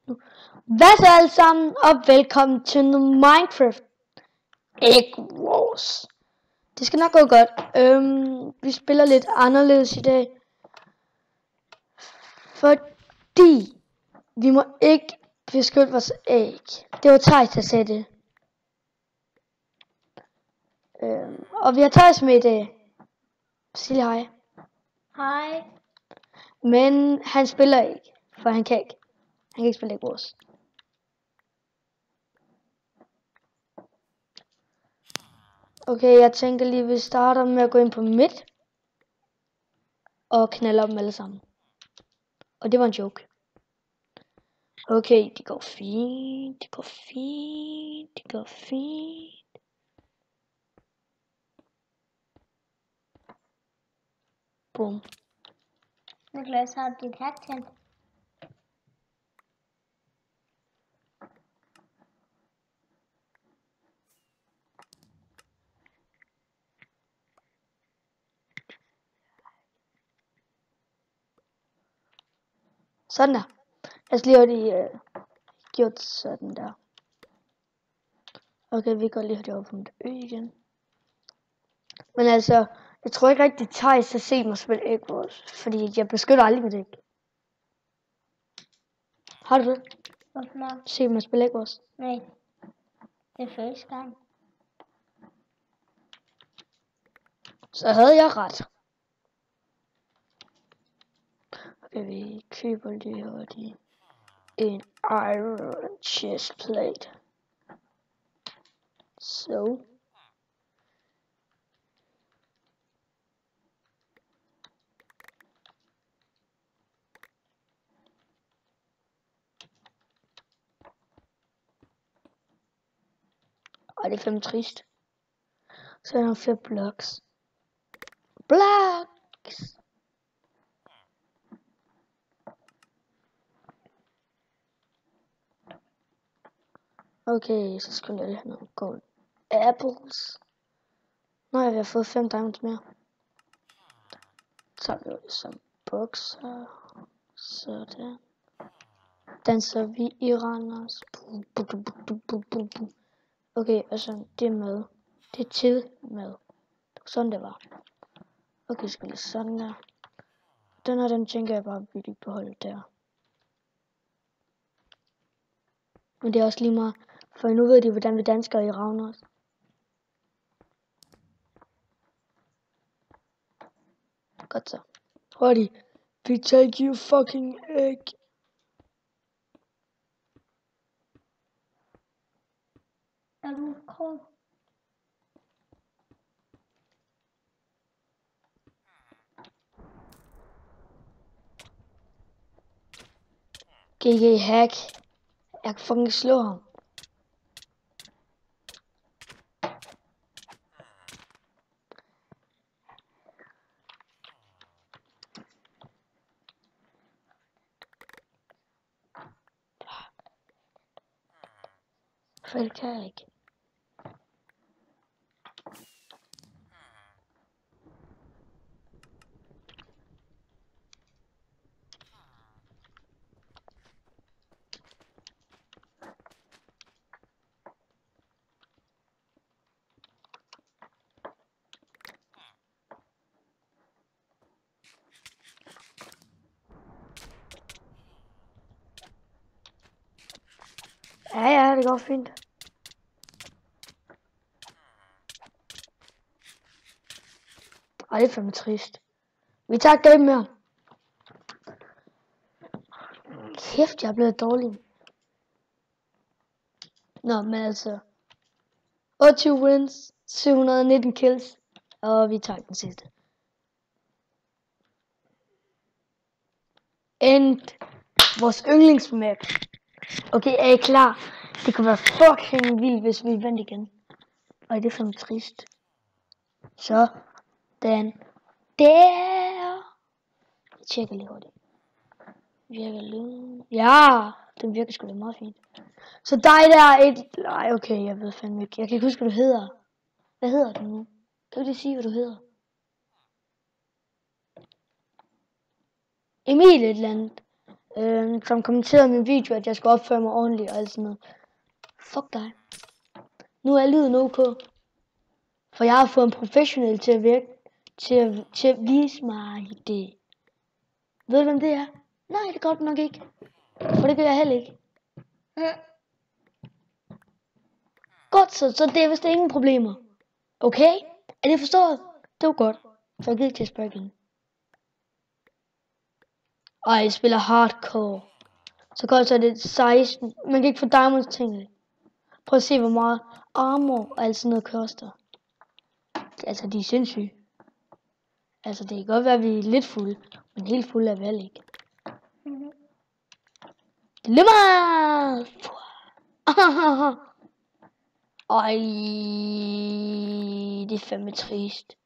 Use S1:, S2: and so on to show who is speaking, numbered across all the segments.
S1: Hvad så alle sammen, og velkommen til Minecraft Egg Wars. Det skal nok gå godt. Vi spiller lidt anderledes i dag, fordi vi må ikke beskytte vores æg. Det var Thijs, der sagde det. Og vi har Thijs med i dag. Sig hej.
S2: Hej.
S1: Men han spiller ikke, for han kan ikke spille Egg Wars. Okay, jeg tænker lige, vi starter med at gå ind på midt og knalde dem alle sammen. Og det var en joke. Okay, det går fint, det går fint, det går fint. Boom.
S2: Niklas, har du dit hat tændt?
S1: Sådan der. Jeg skal lige have det gjort sådan der. Okay, vi går lige have det over på mit ø igen. Men altså, jeg tror ikke rigtig Thijs har set mig spille Egg Wars, fordi jeg beskytter aldrig mit æg. Har du det?
S2: Hvorfor nok?
S1: Set mig spille Egg Wars?
S2: Nej. Det er første gang.
S1: Så havde jeg ret. Okay, vi køber lige hurtigt en iron chest plate. Så. Og det er fandme trist. Så er der flere blocks. Blocks! Okay, så skal jeg lige have nogle gold apples. Nej, vi har fået 5 diamonds mere. Så tager vi det som bukser. Sådan. Danser vi i Randers. Okay, altså det er med. Det er til med. Sådan det var. Okay, skal lige sådan der. Den tænker jeg bare, vi lige beholde der. Men det er også lige meget. For nu ved de, hvordan vi dansker i Randers. Godt så. Hurtigt. We take you fucking egg.
S2: Er du krog?
S1: GG hack. Jeg kan fucking slå ham. For kan jeg ikke. Ja, det går fint. Ej, det er fandme trist. Vi tager game mere. Kæft, jeg er blevet dårlig. Nå, men altså. 28 wins, 719 kills. Og vi tager den sidste. End vores yndlingsmap. Okay, er I klar? Det kunne være fucking vildt, hvis vi vandt igen. Og det er fandme trist. Så. Den. Der. Jeg tjekker lige hurtigt. Virker lige. Ja, den virker sgu da meget fint. Så dig der er et... Nej, okay, jeg ved fandme ikke. Jeg kan ikke huske, hvad du hedder. Hvad hedder du nu? Kan du lige sige, hvad du hedder? Emil et eller andet. som kommenterede min video, at jeg skulle opføre mig ordentligt og alt sådan noget. Fuck dig. Nu er lyden ok. For jeg har fået en professionel til at virke, til at vise mig det. Ved du, hvem det er? Nej, det gør du nok ikke. For det gør jeg heller ikke. Godt, så det er vist ingen problemer. Okay? Er det forstået? Det var godt. Så jeg gider ikke til at spørge igen. Ej, jeg spiller hardcore. Så koster det 16. Man kan ikke få diamonds tingene. Prøv at se, hvor meget armor og alt sådan noget koster. Altså, de er sindssyge. Altså, det kan godt være, at vi er lidt fulde. Men helt fulde er vi heller ikke. Dilemma! Ej, det er fandme trist.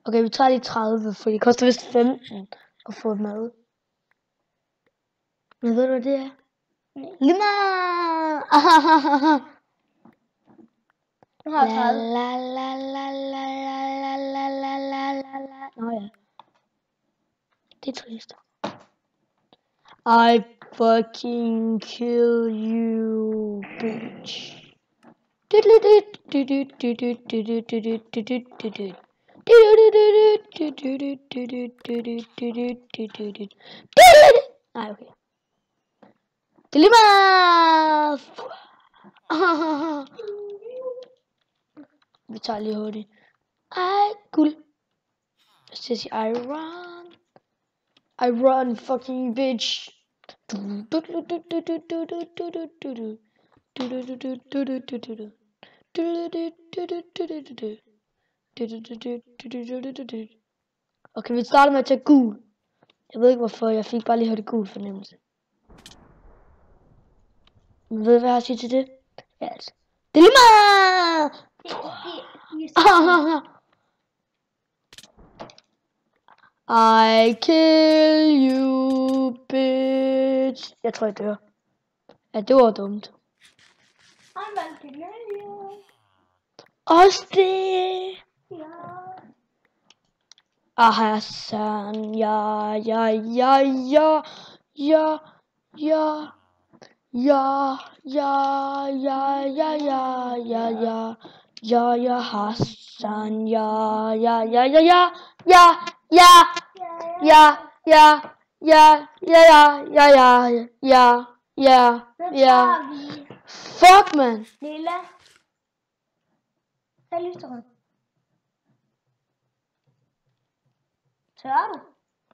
S1: Okay, vi tager lige 30, for det koster vist 15 at få et mad. Men ved du, hvad det er? Limma!
S2: Nu har jeg 30.
S1: La la la la la la la la la la. Nå ja. Det er trist. I fucking kill you, bitch. Nej, okay. Dilemma! Vi tager lige hurtigt. Ej, guld. Jeg skal sige, I run. I run, fucking bitch. Okay, vi starter med at tage gul. Jeg ved ikke hvorfor, jeg fik bare lige hørt det gul fornemmelse. Men ved du hvad jeg har at sige til det? Ja, altså. Dilemma! I kill you, bitch. Jeg tror, jeg dør. Ja, det var dumt. Også det. Hassan, ja. Hassan, ja. Fuck, man.
S2: Lilla. Tag lysterød. Tør du?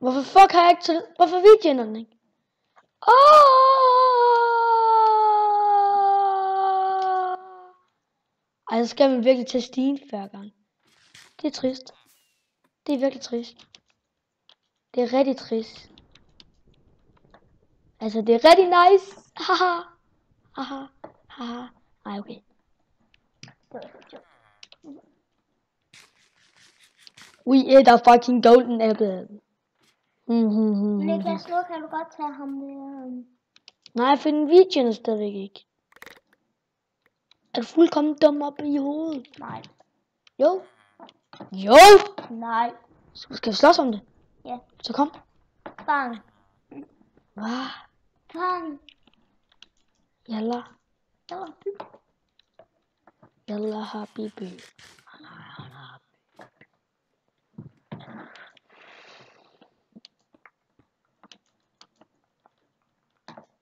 S1: Hvorfor fuck har jeg ikke til... Hvorfor videoen den ikke? Ej, så skal man virkelig tage stigen hver gang. Det er trist. Det er virkelig trist. Det er rigtig trist. Altså, det er rigtig nice. Haha. Ej, okay. We ate a fucking golden apple.
S2: Niklas, nu kan du godt tage ham med.
S1: Nej, for den videoen er stadigvæk ikke. Er du fuldkommen dum op i hovedet?
S2: Nej.
S1: Jo.
S2: Nej.
S1: Skal vi slås om det?
S2: Ja.
S1: Så kom.
S2: Bang.
S1: Hvad?
S2: Bang.
S1: Yalla habibi.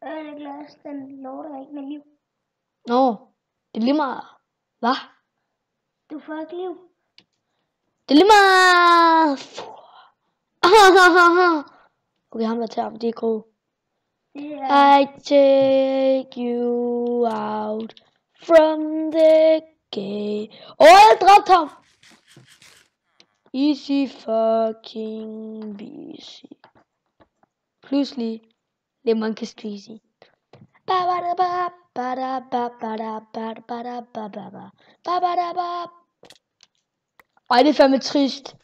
S2: Niklas, den lover ikke med liv.
S1: Nå, det er lige meget. Hvad?
S2: Du får ikke liv.
S1: Det er lige meget. Okay, ham der tager, det er grå.
S2: Yeah.
S1: I take you out from the gate. Jeg dræbte ham. Easy fucking busy. Pludselig lemon kan squeezy. Ej, det er fandme trist.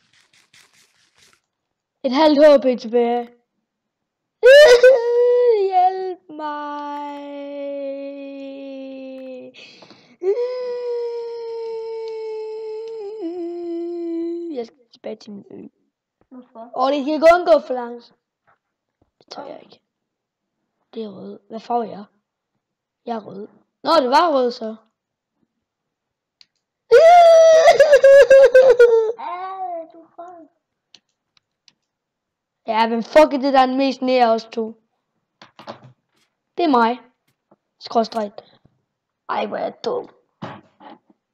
S1: Et halvt håb er tilbage. Hjælp mig. Jeg skal tilbage til min ø.
S2: Hvorfor?
S1: Det kan kun gå for langt. tør jeg ikke. Det er rød. Hvad får jeg? Jeg er rød. Nå, det var rød så.
S2: Du er rød.
S1: Ja, hvem fuck er det, der er den mest nære os to? Det er mig. Skråstreg. Ej, hvor er jeg dum.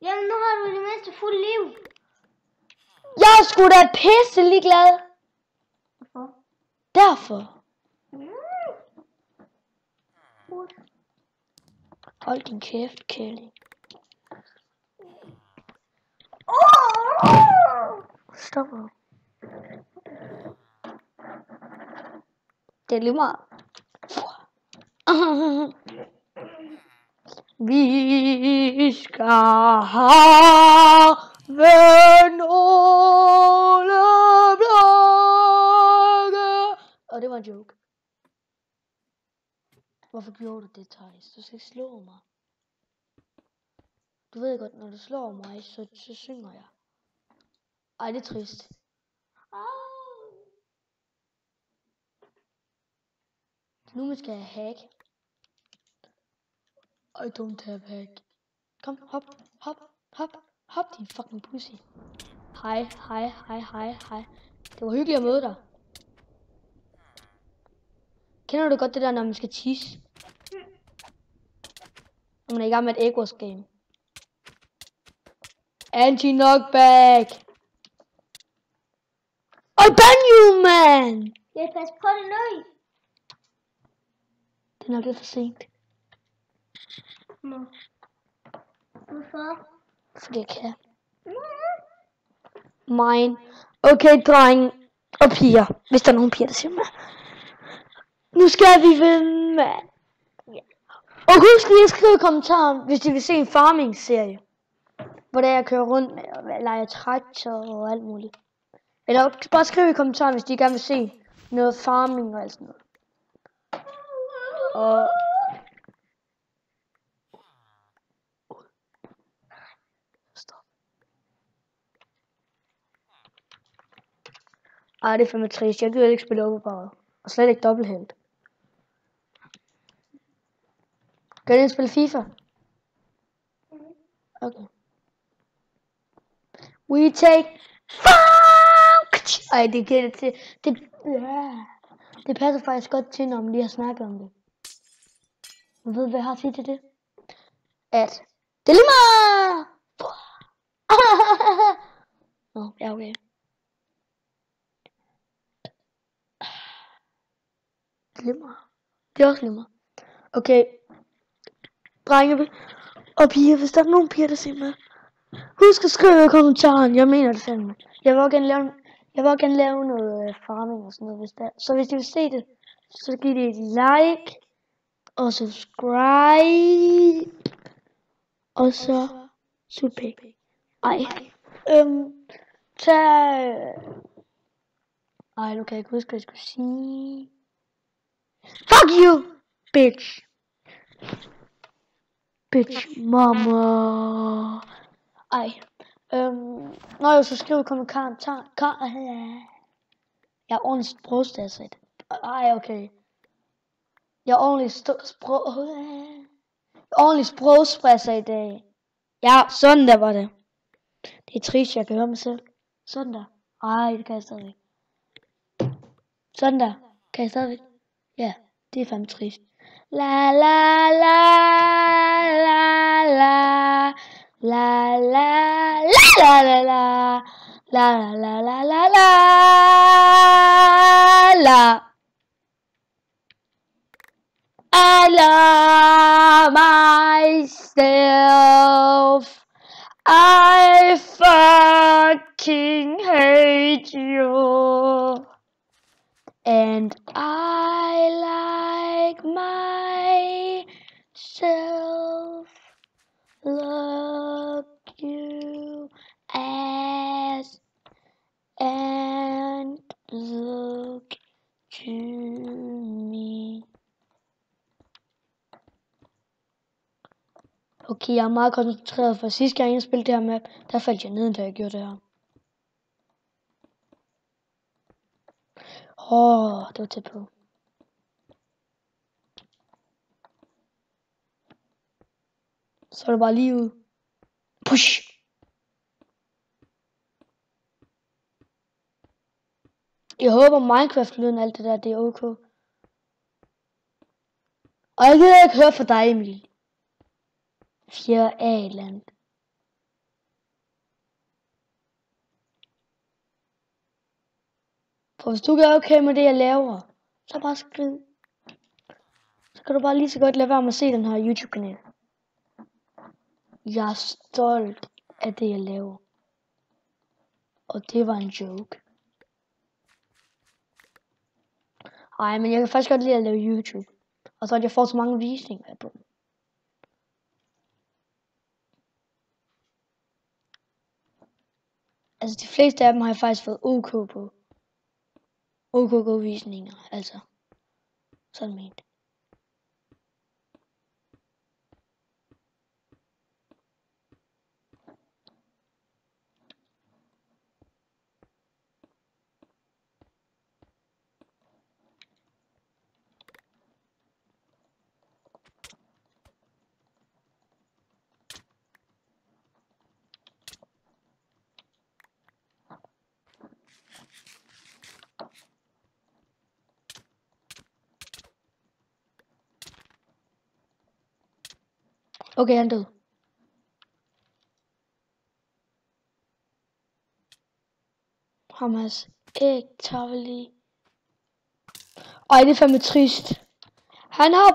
S2: Jamen, nu har du i det mindste fuld liv.
S1: Jeg er sgu da pisse ligeglad.
S2: Hvorfor?
S1: Derfor. Hold din kæft, Kelly. Stop. Det er lige meget. Vi skal have nogle blokke. Og det var en joke. Hvorfor gjorde du det, Thijs? Du skal ikke slå mig. Du ved godt, når du slår mig, så synger jeg. Ej, det er trist. Nu man skal jeg hack. I don't have hack. Kom, hop, hop, hop, hop, din fucking pussy. Hej. Det var hyggeligt at møde dig. Kender du godt det der, når man skal tisse? Når man er i gang med et Egos game. Anti-knockback. I ban you, man!
S2: Jeg passer på det nu.
S1: Det er nok lidt for sent.
S2: Hvorfor?
S1: Fordi jeg kan. Mine. Okay, dreng og piger. Hvis der er nogen piger, der siger mig. Nu skal vi vinde, mand. Og husk lige at skrive i kommentaren, hvis de vil se en farming-serie. Hvor der jeg kører rundt med og leger traktor og alt muligt. Eller bare skriv i kommentaren, hvis de gerne vil se noget farming og alt sådan noget. Og stop. Ej, det er fandme trist. Jeg gider ikke spille overbare. Og slet ikke dobbelthænt. Kan du spille FIFA? Okay. We take funk! Ej, det kan det til. Det passer faktisk godt til, når man lige har snakket om det. Du ved, hvad jeg har at sige til det? At det er lige meget! Nå, ja, okay. Glimmer. Det er også glimmer. Okay. Drenge og piger, hvis der er nogen piger, der siger mig. Husk at skrive i kommentaren. Jeg mener det fandme. Jeg vil også gerne lave noget farming og sådan noget, hvis der. Så hvis I vil se det, så giv det et like. Og subscribe. Og så super. Ej. Ej, nu kan jeg ikke huske, hvad jeg skulle sige. Fuck you, bitch. Bitch, mama. Ej. Nå jo, så skriv i kommentar. Jeg er ordentligt sprogstasset. Ej, okay. Jeg er ordentligt sprogspresser i dag. Ja, sådan der var det. Det er trist, jeg kan høre mig selv. Sådan der. Ej, det kan jeg stadigvæk. Sådan der. Kan jeg stadigvæk? Ja, det er fandme trist. La la la la la la la la la la la la la la la la. I love myself. I fucking hate you. And I like myself. Look you as and look to me. Okay, jeg er meget koncentreret, for sidste gang jeg spillede det her map, der faldt jeg ned, da jeg gjorde det her. Det var tæt på. Så er det bare lige ud. Push! Jeg håber Minecraft-lyden alt det der, det er ok. Og jeg gider ikke høre fra dig, Emil. 4 A-land. For hvis du gør okay med det, jeg laver, så bare skriv. Så kan du bare lige så godt lade være med at se den her YouTube-kanal. Jeg er stolt af det, jeg laver. Og det var en joke. Ej, men jeg kan faktisk godt lide at lave YouTube. Og så at jeg får så mange visninger på den. Altså de fleste af dem har jeg faktisk fået OK på. OK visninger, altså. Sådan ment. Okay, han død. Hamas æg tager vi lige. Ej, det er fandme trist. Han har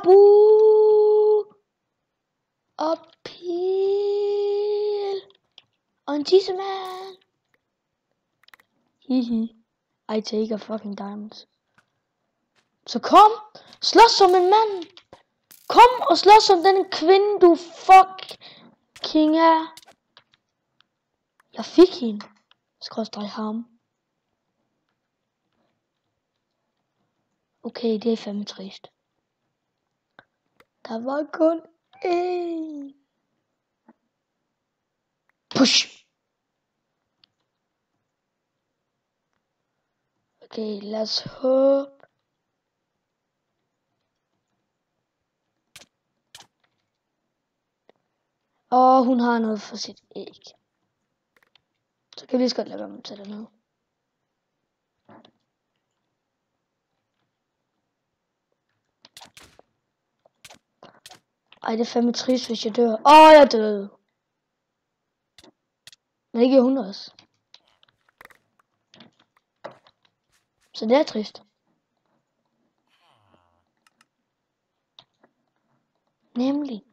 S1: og pil. Og en tissemand. Hihi. I take a fucking diamonds. Så kom. Slås som en mand. Kom og slås som den kvinde, du fucking er. Jeg fik hende. Skrådstræk ham. Okay, det er fandme trist. Der var kun én. Push. Okay, lad os håbe. Og hun har noget for sit æg. Så kan vi lige så godt lade være med at tage det ned. Ej, det er fandme trist, hvis jeg dør. Jeg er død. Men det gjorde hun også. Så det er trist. Nemlig.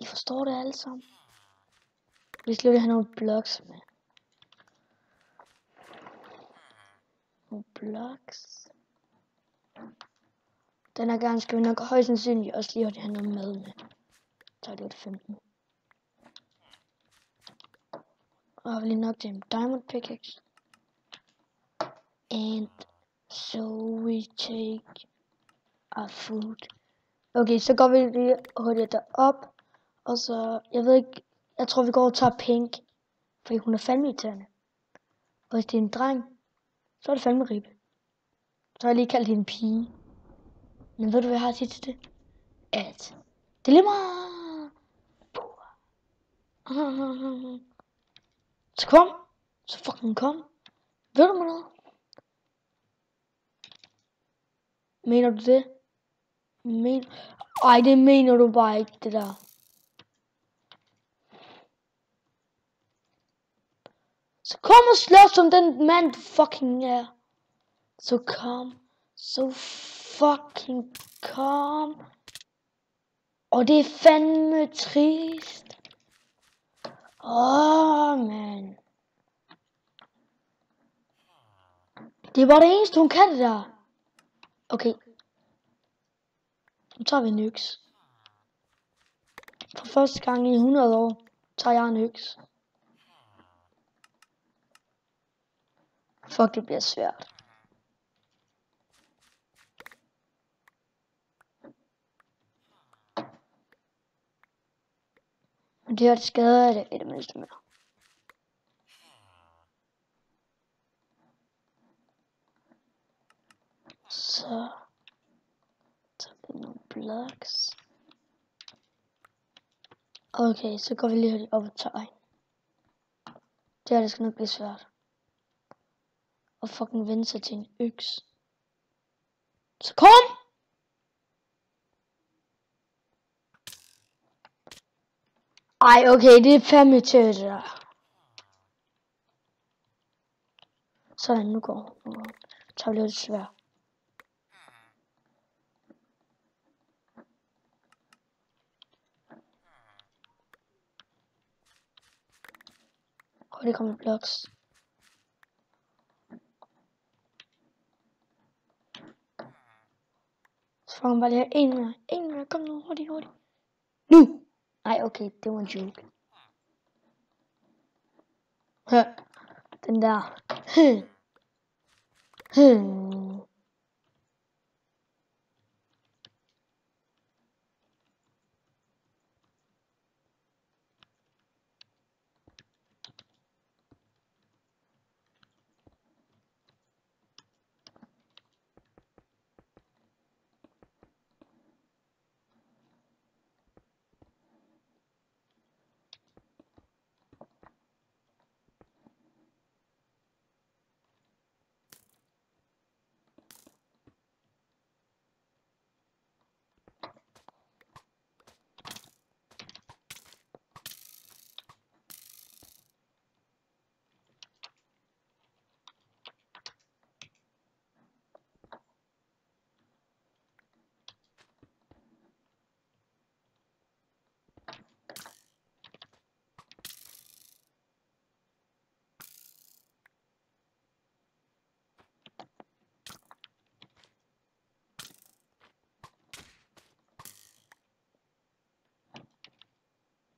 S1: I forstår det alle sammen. Vi skal lige have nogle blocks med. Nogle blocks. Den her gang skal vi nok højst sandsynligt også lige have noget mad med. Så er det 15. Og har vi lige nok til en diamond pickaxe. And so we take our food. Okay, så går vi lige hurtigt derop. Og så, jeg ved ikke, jeg tror vi går og tager Pink. Fordi hun er fandme irriterende. Og hvis det er en dreng, så er det fandme ribbe. Så har jeg lige kaldt hende en pige. Men ved du hvad jeg har at sige til det? At det er lige meget. Så kom. Så fucking kom. Ved du mig noget? Mener du det? Ej, det mener du bare ikke, det der. Så kom og slås som den mand, du fucking er. Så kom. Så fucking kom. Og det er fandme trist. Man. Det var det eneste, hun kan det der. Okay. Nu tager vi en øks. For første gang i 100 år tager jeg en øks. Fuck, det bliver svært. Men det her, det skader det i det mindste med. Så tager vi nogle blocks. Okay, så går vi lige op og tager. Det her, det skal nok blive svært. Og fucking vende sig til en øks. Så kom! Ej, okay, det er fandme tørt, det der. Sådan, nu går. Tager vi lidt svært. Og det kommer blocks. Så får han bare lige en mere. Kom nu, hurtigt. Nu! Ej, okay, det var en joke. Den der.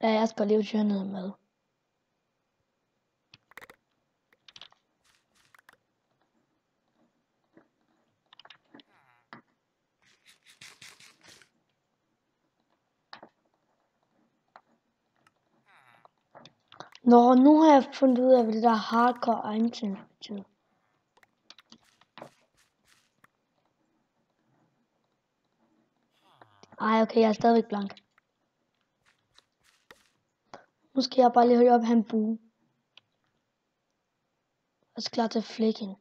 S1: Ja, jeg skal lige køre noget med. Nå, nu har jeg fundet ud af, hvad det der hardcore item betyder. Ej, okay, jeg er stadigvæk blank. Nu skal jeg bare lige høre op have en bue. Og så klar til at flække hende.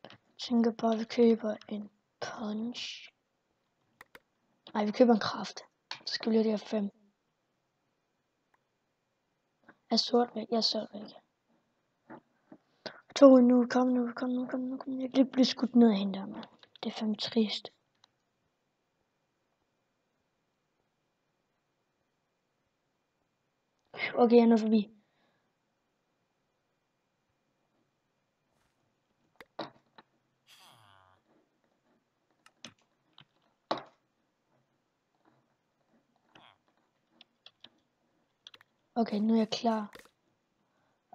S1: Jeg tænker bare, at vi køber en punch. Nej, vi køber en kraft. Så skal vi lige have 5. Jeg er sort væk. To nu, kom nu. Jeg kan blive skudt ned af hende der, mand. Det er fandme trist. Okay, jeg er nået forbi. Okay, nu er jeg klar.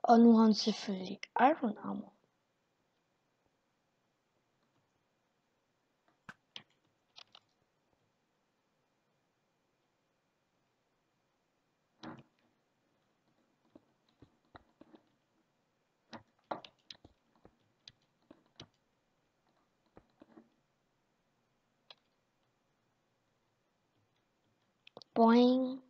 S1: Og nu har han selvfølgelig iron armor. Boing.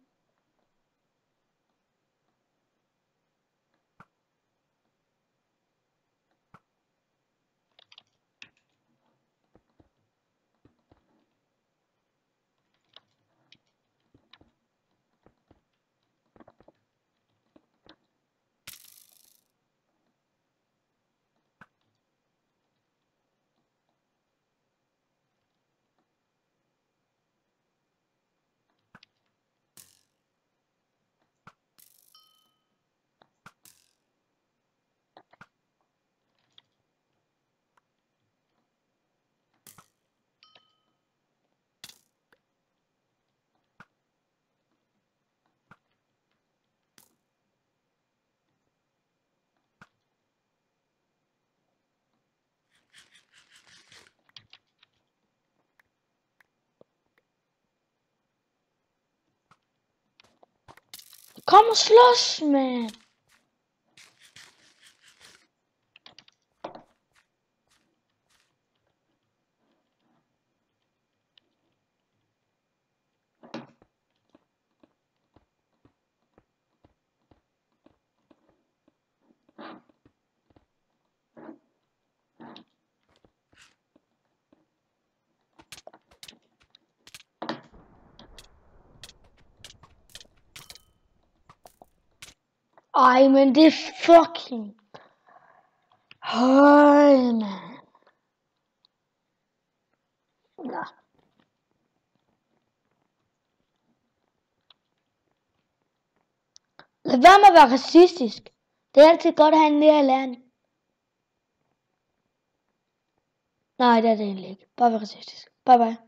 S1: Kom og slås, man. Ej, men det er fucking... Høj, man. Nå. Lad være med at være racistisk. Det er altid godt at have en nærlæring. Nej, det er det egentlig ikke. Bare være racistisk. Bye bye.